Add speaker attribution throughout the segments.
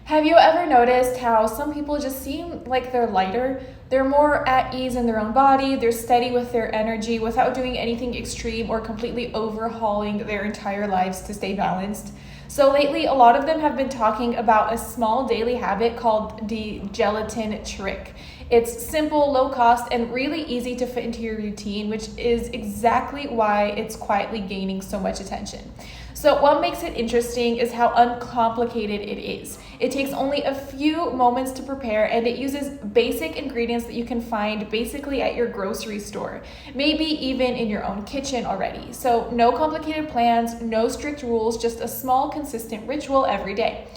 Speaker 1: Have you ever noticed how some people just seem like they're lighter? They're more at ease in their own body, they're steady with their energy without doing anything extreme or completely overhauling their entire lives to stay balanced. So lately, a lot of them have been talking about a small daily habit called the gelatin trick. It's simple, low cost, and really easy to fit into your routine, which is exactly why it's quietly gaining so much attention. So what makes it interesting is how uncomplicated it is. It takes only a few moments to prepare, and it uses basic ingredients that you can find basically at your grocery store, maybe even in your own kitchen already. So no complicated plans, no strict rules, just a small consistent ritual every day.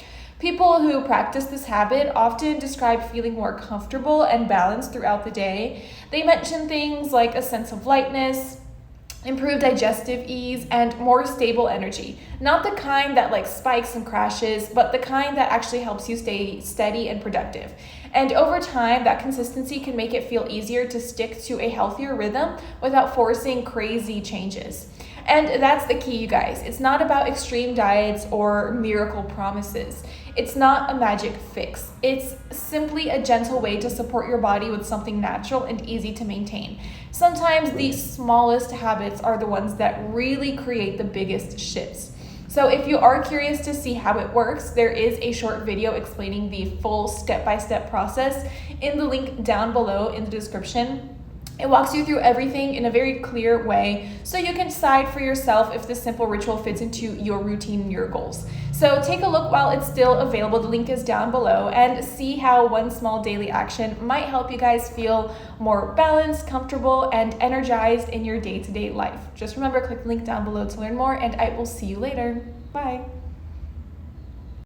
Speaker 1: People who practice this habit often describe feeling more comfortable and balanced throughout the day. They mention things like a sense of lightness, improved digestive ease, and more stable energy. Not the kind that like spikes and crashes, but the kind that actually helps you stay steady and productive. And over time, that consistency can make it feel easier to stick to a healthier rhythm without forcing crazy changes. And that's the key, you guys. It's not about extreme diets or miracle promises. It's not a magic fix. It's simply a gentle way to support your body with something natural and easy to maintain. Sometimes the smallest habits are the ones that really create the biggest shifts. So if you are curious to see how it works, there is a short video explaining the full step-by-step process in the link down below in the description. It walks you through everything in a very clear way so you can decide for yourself if this simple ritual fits into your routine and your goals. So take a look while it's still available. The link is down below, and see how one small daily action might help you guys feel more balanced, comfortable, and energized in your day-to-day life. Just remember, click the link down below to learn more, and I will see you later. Bye.